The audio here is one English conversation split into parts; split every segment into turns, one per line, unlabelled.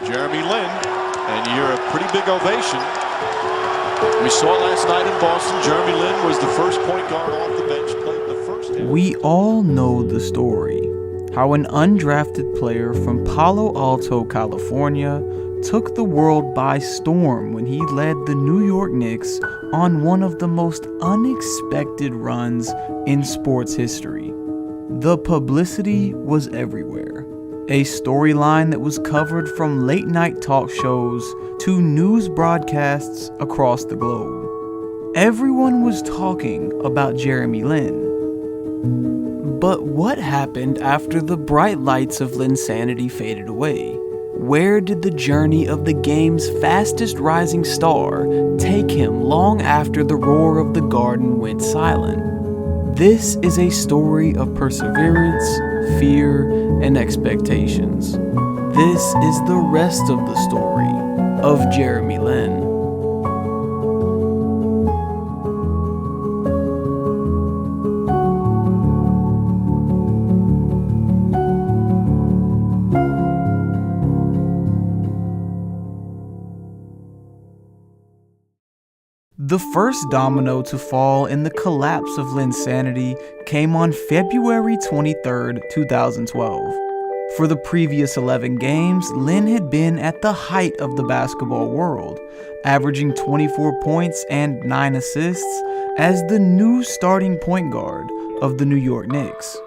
Jeremy Lin, and you're a pretty big ovation. We saw last night in Boston, Jeremy Lin was the first point guard off the bench, played the first half.
We all know the story, how an undrafted player from Palo Alto, California, took the world by storm when he led the New York Knicks on one of the most unexpected runs in sports history. The publicity was everywhere. A storyline that was covered from late night talk shows to news broadcasts across the globe. Everyone was talking about Jeremy Lin. But what happened after the bright lights of Linsanity faded away? Where did the journey of the game's fastest rising star take him long after the roar of the Garden went silent? This is a story of perseverance, fear, and expectations. This is the rest of the story of Jeremy Lin. The first domino to fall in the collapse of Linsanity came on February 23, 2012. For the previous 11 games, Lin had been at the height of the basketball world, averaging 24 points and 9 assists as the new starting point guard of the New York Knicks.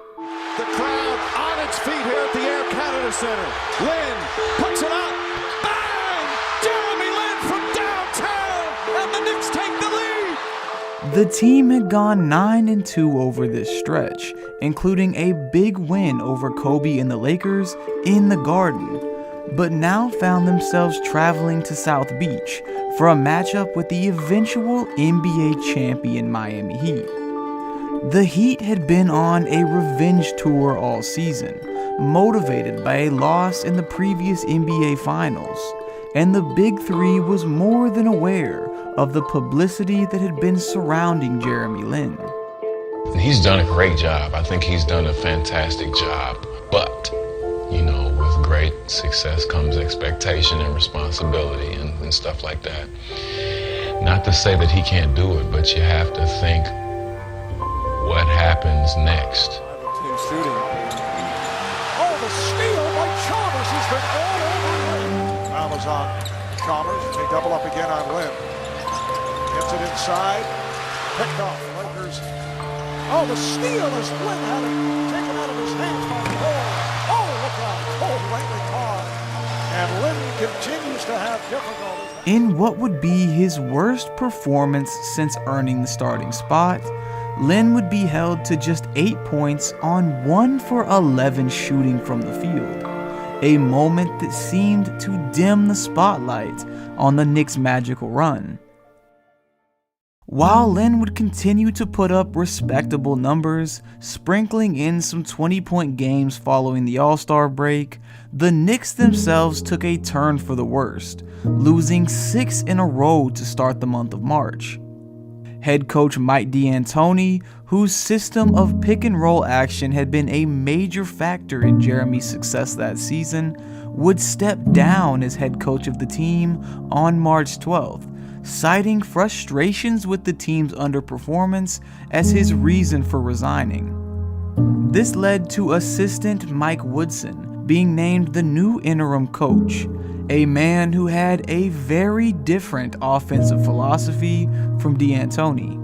The crowd on its feet here at the Air Canada Center. Lin puts it up. Bang! Jeremy Lin from downtown, and the Knicks take the lead.
The team had gone 9-2 over this stretch, including a big win over Kobe and the Lakers in the Garden, but now found themselves traveling to South Beach for a matchup with the eventual NBA champion Miami Heat. The Heat had been on a revenge tour all season, motivated by a loss in the previous NBA Finals, and the Big Three was more than aware of the publicity that had been surrounding Jeremy Lin.
He's done a great job. I think he's done a fantastic job. But, with great success comes expectation and responsibility and stuff like that. Not to say that he can't do it, but you have to think what happens next.
Team shooting. Oh, the steal by Chalmers. He's been all over Lin. Foul is on Chalmers. They double up again on Lin. Gets it inside. Picked off. Lakers. Oh, the steal as Lin had it taken out of his hands by Cole. Oh, look out. Cole rightly caught. And Lin continues to have difficulties.
In what would be his worst performance since earning the starting spot, Lin would be held to just 8 points on 1 for 11 shooting from the field, a moment that seemed to dim the spotlight on the Knicks' magical run. While Lin would continue to put up respectable numbers, sprinkling in some 20-point games following the All-Star break, the Knicks themselves took a turn for the worst, losing 6 in a row to start the month of March. Head coach Mike D'Antoni, whose system of pick-and-roll action had been a major factor in Jeremy's success that season, would step down as head coach of the team on March 12th, citing frustrations with the team's underperformance as his reason for resigning. This led to assistant Mike Woodson being named the new interim coach, a man who had a very different offensive philosophy from D'Antoni.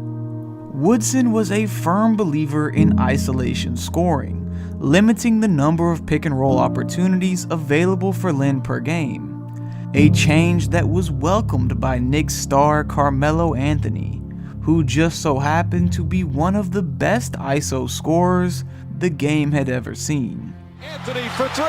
Woodson was a firm believer in isolation scoring, limiting the number of pick-and-roll opportunities available for Lin per game, a change that was welcomed by Knicks star Carmelo Anthony, who just so happened to be one of the best ISO scorers the game had ever seen.
Anthony for three.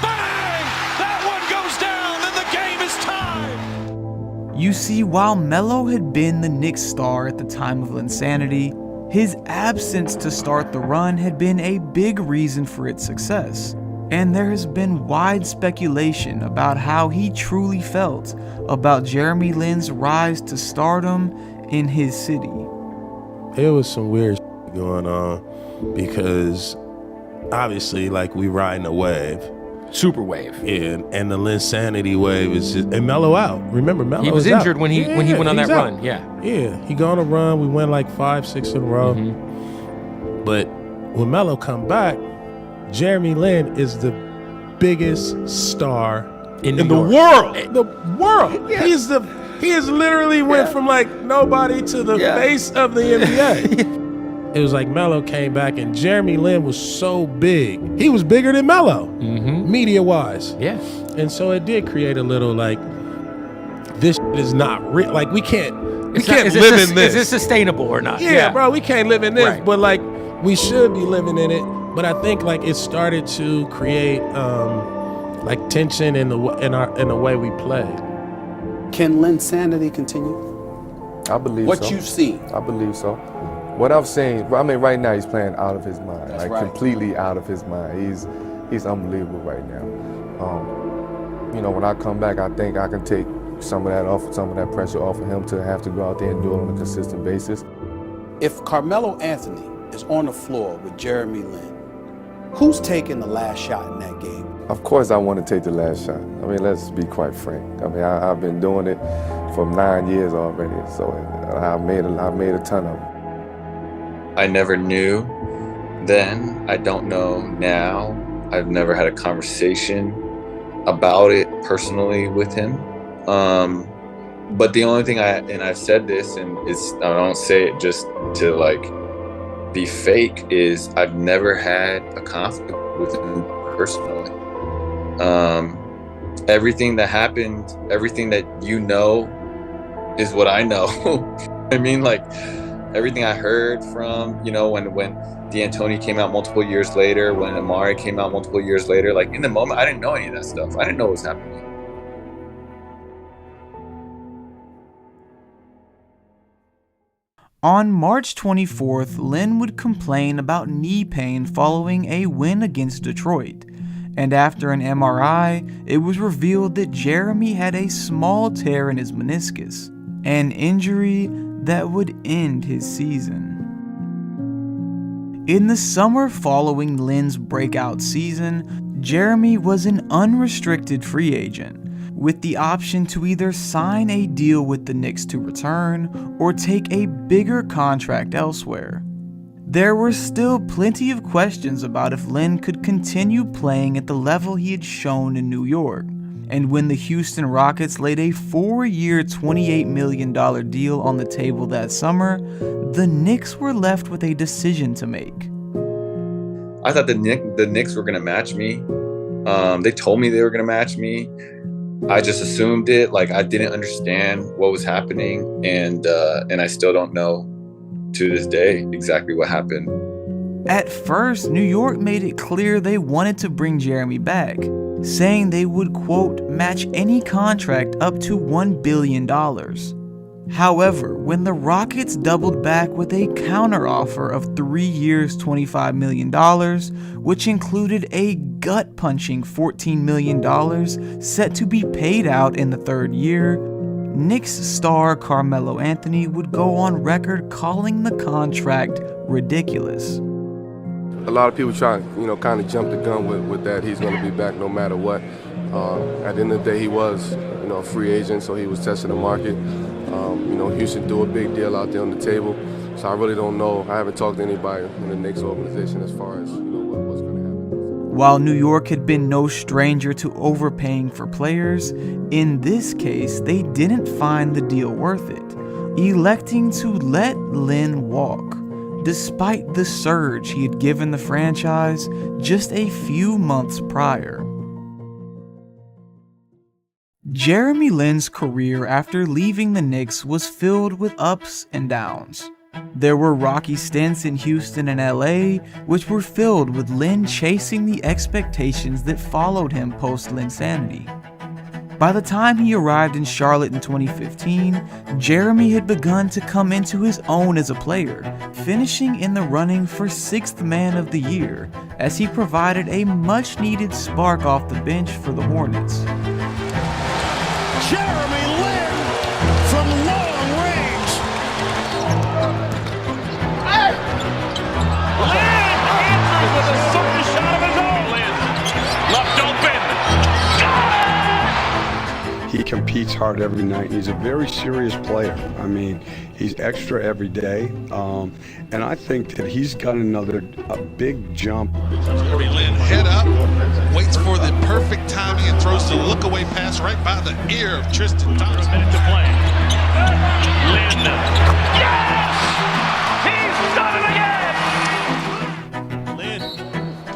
Bang! That one goes down and the game is tied.
You see, while Melo had been the Knicks star at the time of Linsanity, his absence to start the run had been a big reason for its success. And there has been wide speculation about how he truly felt about Jeremy Lin's rise to stardom in his city.
It was some weird going on because obviously, we riding a wave.
super wave.
Yeah, and the Linsanity wave is just, and Melo out. Remember, Melo
He was injured when he went on that run. Yeah.
Yeah, he got on a run. We went like 5, 6 in a row. But when Melo come back, Jeremy Lin is the biggest star in the world. The world. Yeah. He has literally went from like nobody to the face of the NBA. It was like Melo came back and Jeremy Lin was so big. He was bigger than Melo, media-wise.
Yeah.
And so it did create a little like, this is not real. Like we can't live in this.
Is this sustainable or not?
Yeah, bro, we can't live in this. But like we should be living in it. But I think like it started to create like tension in the way we play.
Can Linsanity continue?
I believe so.
What you've seen?
I believe so. What I've seen, I mean, right now he's playing out of his mind,
That's
like
right.
completely out of his mind. He's unbelievable right now. You know, when I come back, I think I can take some of that pressure off of him to have to go out there and do it on a consistent basis.
If Carmelo Anthony is on the floor with Jeremy Lin, who's taking the last shot in that game?
Of course, I want to take the last shot. I mean, let's be quite frank. I mean, I've been doing it for 9 years already, so I've made a ton of them.
I never knew then. I don't know now. I've never had a conversation about it personally with him. But the only thing I've said this, and I don't say it just to like be fake, is I've never had a conflict with him personally. Everything that happened, everything that you know is what I know. I mean, like, everything I heard from, you know, when D'Antoni came out multiple years later, when Amari came out multiple years later, like in the moment, I didn't know any of that stuff. I didn't know what was happening.
On March 24th, Lin would complain about knee pain following a win against Detroit. And after an MRI, it was revealed that Jeremy had a small tear in his meniscus, an injury that would end his season. In the summer following Lin's breakout season, Jeremy was an unrestricted free agent, with the option to either sign a deal with the Knicks to return or take a bigger contract elsewhere. There were still plenty of questions about if Lin could continue playing at the level he had shown in New York. And when the Houston Rockets laid a 4-year, $28 million deal on the table that summer, the Knicks were left with a decision to make.
I thought the Knicks were going to match me. They told me they were going to match me. I just assumed it. Like, I didn't understand what was happening, and I still don't know to this day exactly what happened.
At first, New York made it clear they wanted to bring Jeremy back, saying they would, quote, match any contract up to $1 billion. However, when the Rockets doubled back with a counteroffer of 3 years, $25 million, which included a gut-punching $14 million set to be paid out in the third year, Knicks star Carmelo Anthony would go on record calling the contract ridiculous.
A lot of people try to, kind of jump the gun with that. He's going to be back no matter what. At the end of the day, he was, a free agent, so he was testing the market. Houston threw a big deal out there on the table. So I really don't know. I haven't talked to anybody in the Knicks organization as far as, what's going to happen.
While New York had been no stranger to overpaying for players, in this case, they didn't find the deal worth it, electing to let Lin walk, despite the surge he had given the franchise just a few months prior. Jeremy Lin's career after leaving the Knicks was filled with ups and downs. There were rocky stints in Houston and LA, which were filled with Lin chasing the expectations that followed him post-Linsanity. By the time he arrived in Charlotte in 2015, Jeremy had begun to come into his own as a player, finishing in the running for 6th Man of the Year, as he provided a much-needed spark off the bench for the Hornets.
Jeremy Lin from long range.
Lin answers with a certain shot of his own. Lin left open. He competes hard every night. He's a very serious player. I mean, he's extra every day. And I think that he's got a big jump.
Jeremy Lin head up, waits for the perfect timing and throws the look-away pass right by the ear of Tristan Thompson.
A minute to play. Lin. Yes! He's done it again! Lin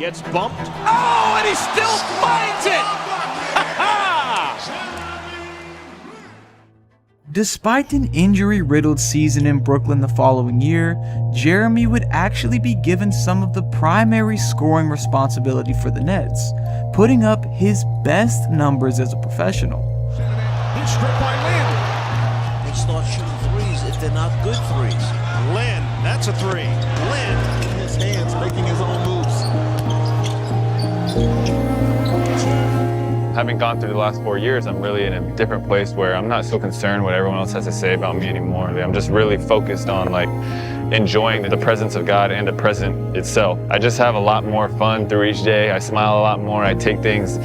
gets bumped. Oh, and he still finds it!
Despite an injury-riddled season in Brooklyn the following year, Jeremy would actually be given some of the primary scoring responsibility for the Nets, putting up his best numbers as a professional.
He's stripped by Lin.
They start shooting threes if they're not good threes.
Lin, that's a three. Lin in his hands, making his own moves.
Having gone through the last 4 years, I'm really in a different place where I'm not so concerned what everyone else has to say about me anymore. I'm just really focused on enjoying the presence of God and the present itself. I just have a lot more fun through each day. I smile a lot more. I take things,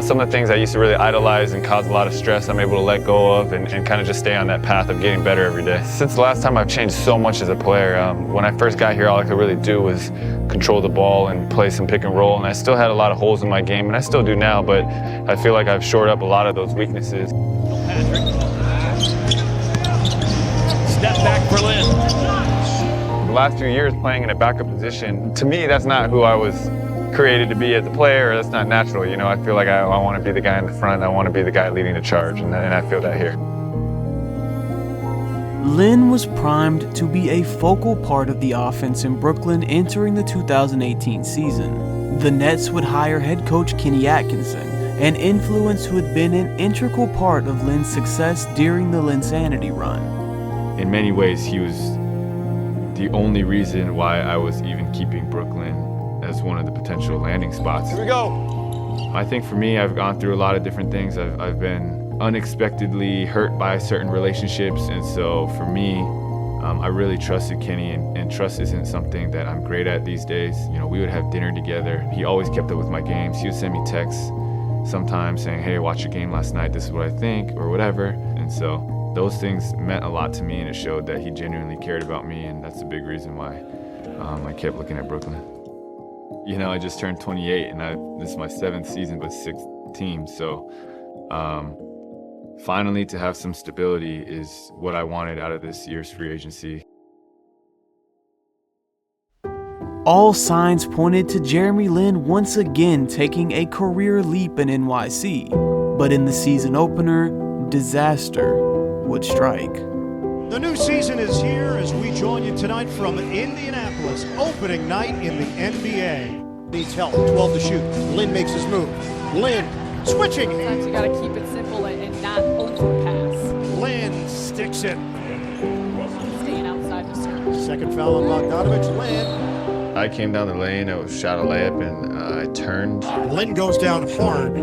some of the things I used to really idolize and cause a lot of stress, I'm able to let go of and kind of just stay on that path of getting better every day. Since the last time, I've changed so much as a player. When I first got here, all I could really do was control the ball and play some pick and roll, and I still had a lot of holes in my game, and I still do now, but I feel like I've shored up a lot of those weaknesses.
Patrick. Step back for Lin.
The last few years playing in a backup position, to me, that's not who I was created to be as a player. That's not natural. You know, I feel like I want to be the guy in the front. I want to be the guy leading the charge, and I feel that here.
Lin was primed to be a focal part of the offense in Brooklyn entering the 2018 season. The Nets would hire head coach Kenny Atkinson, an influence who had been an integral part of Lin's success during the Linsanity run.
In many ways, he was the only reason why I was even keeping Brooklyn as one of the potential landing spots.
Here we go.
I think for me, I've gone through a lot of different things. I've been unexpectedly hurt by certain relationships, and so for me, I really trusted Kenny, and trust isn't something that I'm great at these days. You know, we would have dinner together. He always kept up with my games. He would send me texts sometimes saying, hey, watch your game last night, this is what I think, or whatever. And so those things meant a lot to me, and it showed that he genuinely cared about me, and that's a big reason why I kept looking at Brooklyn. You know, I just turned 28, and this is my 7th season with 6 teams, so finally to have some stability is what I wanted out of this year's free agency.
All signs pointed to Jeremy Lin once again taking a career leap in NYC, but in the season opener, disaster would strike.
The new season is here as we join you tonight from Indianapolis, opening night in the NBA. Needs help, 12 to shoot. Lin makes his move. Lin switching.
Sometimes you got to keep it simple and not overpass.
Lin sticks it.
Staying outside the circle.
Second foul on Bogdanovich. Lin.
I came down the lane, I shot a layup, and I turned.
Lin goes down hard.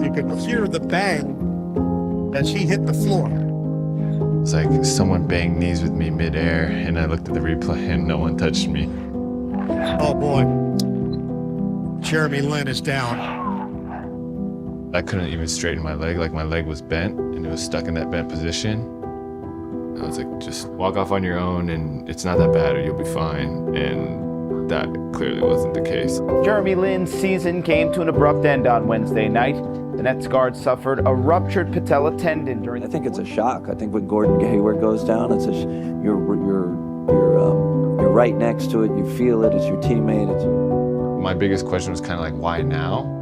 You could hear the bang as he hit the floor.
It's like someone banged knees with me midair, and I looked at the replay and no one touched me.
Oh boy. Jeremy Lin is down.
I couldn't even straighten my leg, like my leg was bent and it was stuck in that bent position. I was like, just walk off on your own and it's not that bad or you'll be fine. And that clearly wasn't the case.
Jeremy Lin's season came to an abrupt end on Wednesday night. The Nets guard suffered a ruptured patella tendon during the...
I think it's a shock. I think when Gordon Hayward goes down, it's you're right next to it. You feel it. It's your teammate.
My biggest question was kind of like, why now?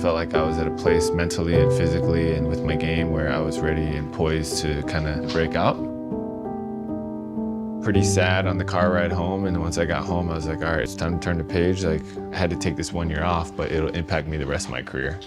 Felt like I was at a place mentally and physically and with my game where I was ready and poised to kind of break out. Pretty sad on the car ride home, and once I got home, I was like, all right, it's time to turn the page. Like, I had to take this 1 year off, but it'll impact me the rest of my career.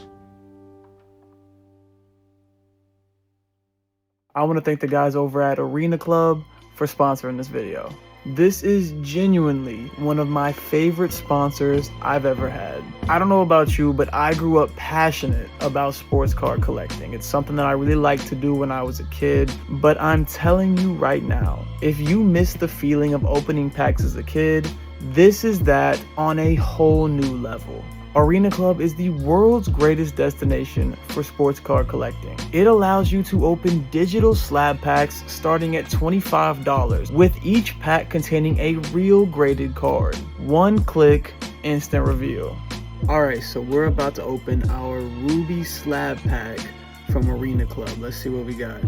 I want to thank the guys over at Arena Club for sponsoring this video. This is genuinely one of my favorite sponsors I've ever had. I don't know about you, but I grew up passionate about sports card collecting. It's something that I really liked to do when I was a kid, but I'm telling you right now, if you miss the feeling of opening packs as a kid, this is that on a whole new level. Arena Club is the world's greatest destination for sports card collecting. It allows you to open digital slab packs starting at $25, with each pack containing a real graded card. One click, instant reveal. Alright, so we're about to open our Ruby slab pack from Arena Club. Let's see what we got.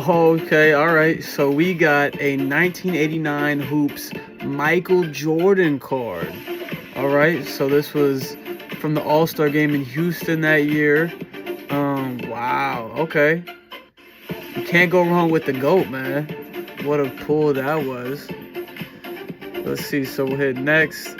Okay, alright, so we got a 1989 Hoops Michael Jordan card. Alright, so this was from the All-Star game in Houston that year. Wow, okay. You can't go wrong with the GOAT, man. What a pull that was. Let's see, so we'll hit next.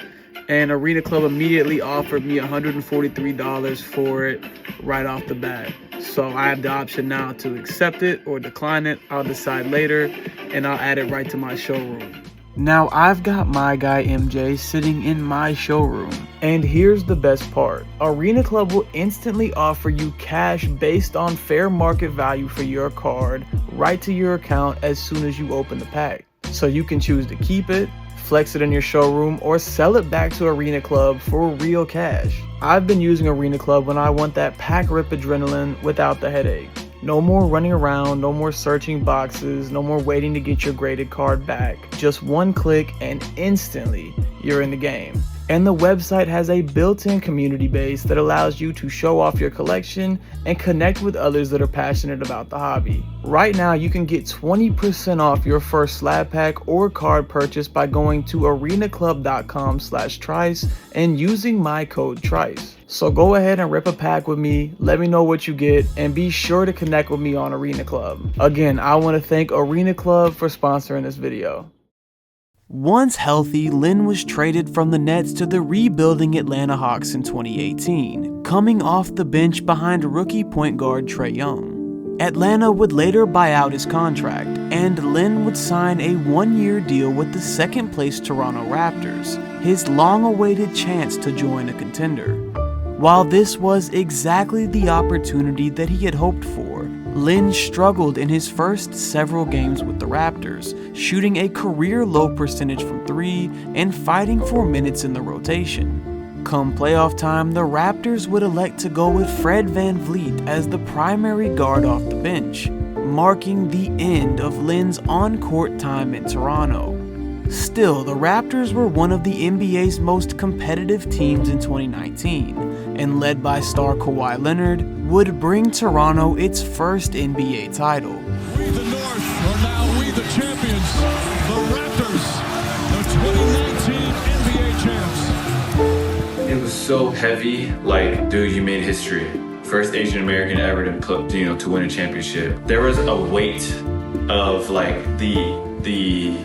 And Arena Club immediately offered me $143 for it right off the bat. So I have the option now to accept it or decline it. I'll decide later, and I'll add it right to my showroom. Now I've got my guy MJ sitting in my showroom. And here's the best part. Arena Club will instantly offer you cash based on fair market value for your card right to your account as soon as you open the pack. So you can choose to keep it, flex it in your showroom, or sell it back to Arena Club for real cash. I've been using Arena Club when I want that pack rip adrenaline without the headache. No more running around, no more searching boxes, no more waiting to get your graded card back. Just one click and instantly you're in the game. And the website has a built-in community base that allows you to show off your collection and connect with others that are passionate about the hobby. Right now, you can get 20% off your first slab pack or card purchase by going to arenaclub.com/Trice and using my code Trice. So go ahead and rip a pack with me, let me know what you get, and be sure to connect with me on Arena Club. Again, I want to thank Arena Club for sponsoring this video. Once healthy, Lin was traded from the Nets to the rebuilding Atlanta Hawks in 2018, coming off the bench behind rookie point guard Trae Young. Atlanta would later buy out his contract, and Lin would sign a one-year deal with the second-place Toronto Raptors, his long-awaited chance to join a contender. While this was exactly the opportunity that he had hoped for, Lin struggled in his first several games with the Raptors, shooting a career-low percentage from three and fighting for minutes in the rotation. Come playoff time, the Raptors would elect to go with Fred VanVleet as the primary guard off the bench, marking the end of Lin's on-court time in Toronto. Still, the Raptors were one of the NBA's most competitive teams in 2019, and led by star Kawhi Leonard, would bring Toronto its first NBA title.
We the North are now we the champions, the Raptors, the 2019 NBA champs.
It was so heavy, like, dude, you made history. First Asian American ever to win a championship. There was a weight of like the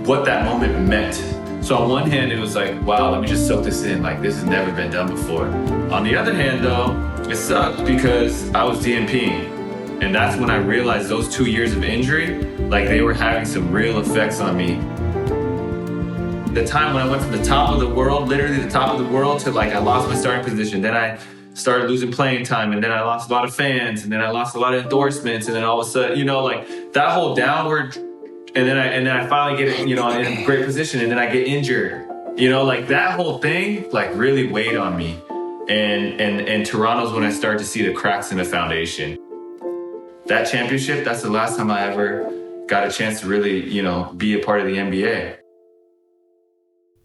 what that moment meant. So on one hand, it was like, wow, let me just soak this in. Like, this has never been done before. On the other hand, though, it sucked because I was DNPing. And that's when I realized those 2 years of injury, like, they were having some real effects on me. The time when I went from the top of the world, literally the top of the world, to like, I lost my starting position. Then I started losing playing time, and then I lost a lot of fans, and then I lost a lot of endorsements, and then all of a sudden, like that whole downward. And then I finally get it, in a great position, and then I get injured. Like that whole thing, like really weighed on me. And Toronto's when I started to see the cracks in the foundation. That championship, that's the last time I ever got a chance to really, be a part of the NBA.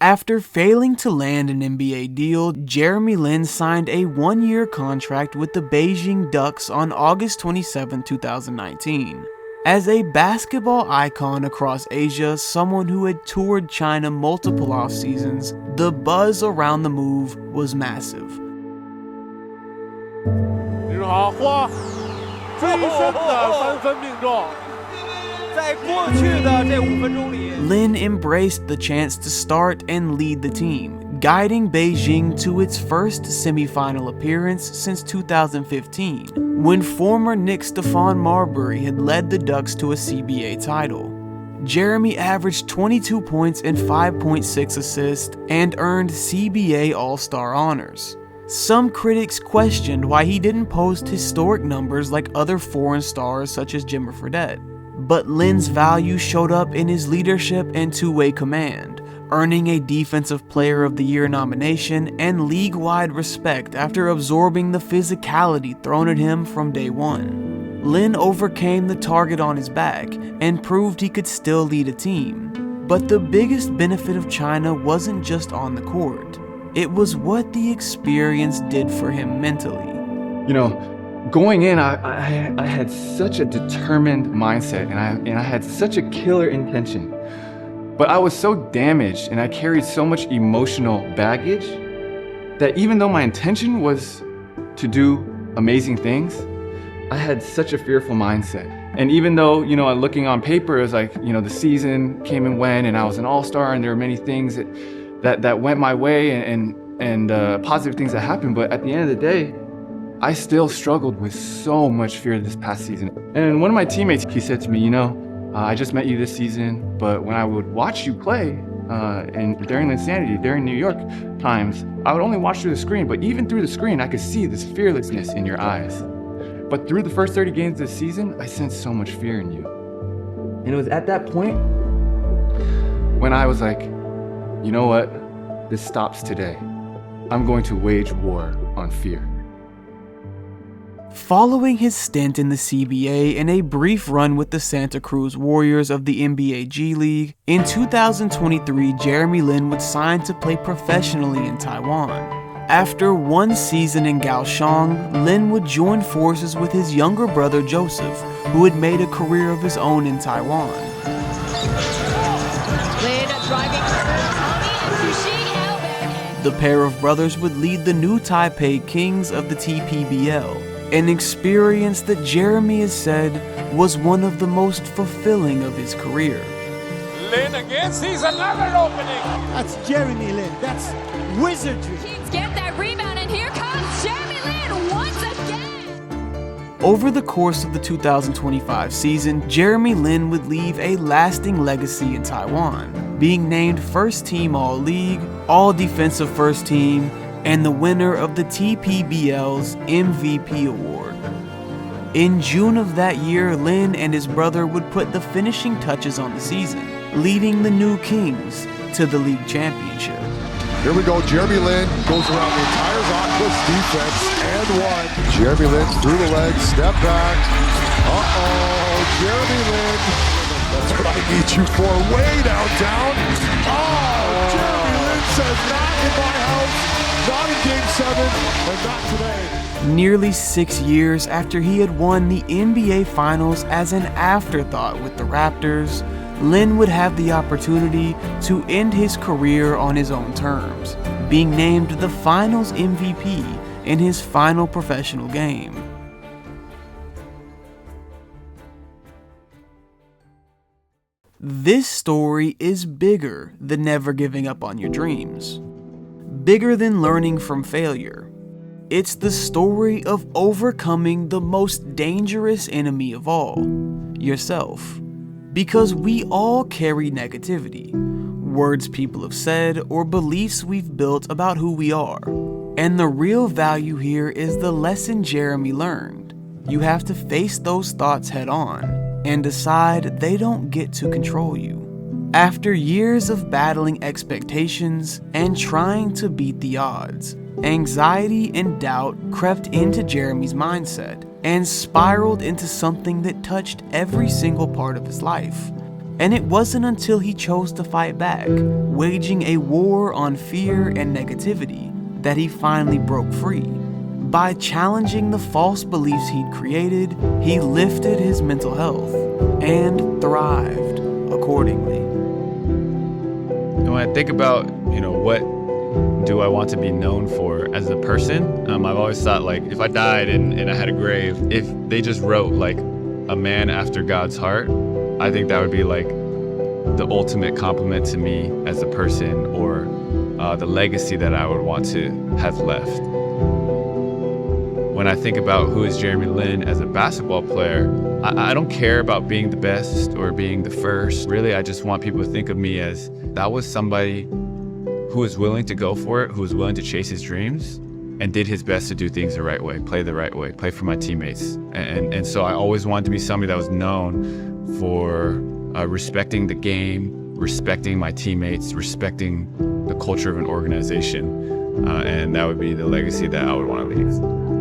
After failing to land an NBA deal, Jeremy Lin signed a one-year contract with the Beijing Ducks on August 27, 2019. As a basketball icon across Asia, someone who had toured China multiple off-seasons, the buzz around the move was massive. Lin embraced the chance to start and lead the team, guiding Beijing to its first semifinal appearance since 2015, when former Knicks Stephon Marbury had led the Ducks to a CBA title. Jeremy averaged 22 points and 5.6 assists and earned CBA All-Star honors. Some critics questioned why he didn't post historic numbers like other foreign stars such as Jimmer Fredette. But Lin's value showed up in his leadership and two-way command, earning a Defensive Player of the Year nomination and league-wide respect after absorbing the physicality thrown at him from day one. Lin overcame the target on his back and proved he could still lead a team. But the biggest benefit of China wasn't just on the court. It was what the experience did for him mentally.
You know, going in, I had such a determined mindset and I had such a killer intention. But I was so damaged and I carried so much emotional baggage that even though my intention was to do amazing things, I had such a fearful mindset. And even though, you know, looking on paper, it was like, you know, the season came and went and I was an all-star and there were many things that went my way and positive things that happened. But at the end of the day, I still struggled with so much fear this past season. And one of my teammates, he said to me, you know, I just met you this season, but when I would watch you play during Linsanity, during New York times, I would only watch through the screen, but even through the screen, I could see this fearlessness in your eyes. But through the first 30 games this season, I sensed so much fear in you. And it was at that point when I was like, you know what? This stops today. I'm going to wage war on fear.
Following his stint in the CBA and a brief run with the Santa Cruz Warriors of the NBA G League, in 2023 Jeremy Lin would sign to play professionally in Taiwan. After one season in Kaohsiung, Lin would join forces with his younger brother Joseph, who had made a career of his own in Taiwan.
Lin driving
The pair of brothers would lead the new Taipei Kings of the TPBL, an experience that Jeremy has said was one of the most fulfilling of his career.
Lin again sees another opening.
That's Jeremy Lin. That's wizardry.
Kings get that rebound, and here comes Jeremy Lin once again.
Over the course of the 2025 season, Jeremy Lin would leave a lasting legacy in Taiwan, being named First Team All-League, All-Defensive First Team, and the winner of the TPBL's MVP award. In June of that year, Lin and his brother would put the finishing touches on the season, leading the new Kings to the league championship.
Here we go, Jeremy Lin goes around the entire Aquas defense and one. Jeremy Lin through the legs, step back. Jeremy Lin. That's what I need you for, way downtown. Jeremy Lin says, not in my house. Not in Game 7, and not today.
Nearly 6 years after he had won the NBA Finals as an afterthought with the Raptors, Lin would have the opportunity to end his career on his own terms, being named the Finals MVP in his final professional game. This story is bigger than never giving up on your dreams. Bigger than learning from failure. It's the story of overcoming the most dangerous enemy of all, yourself. Because we all carry negativity, words people have said, or beliefs we've built about who we are. And the real value here is the lesson Jeremy learned. You have to face those thoughts head on and decide they don't get to control you. After years of battling expectations and trying to beat the odds, anxiety and doubt crept into Jeremy's mindset and spiraled into something that touched every single part of his life. And it wasn't until he chose to fight back, waging a war on fear and negativity, that he finally broke free. By challenging the false beliefs he'd created, he lifted his mental health and thrived accordingly.
And when I think about, what do I want to be known for as a person, I've always thought, like, if I died and I had a grave, if they just wrote, like, a man after God's heart, I think that would be, like, the ultimate compliment to me as a person, or the legacy that I would want to have left. When I think about who is Jeremy Lin as a basketball player, I don't care about being the best or being the first. Really, I just want people to think of me as that was somebody who was willing to go for it, who was willing to chase his dreams, and did his best to do things the right way, play the right way, play for my teammates. And so I always wanted to be somebody that was known for respecting the game, respecting my teammates, respecting the culture of an organization. And that would be the legacy that I would want to leave.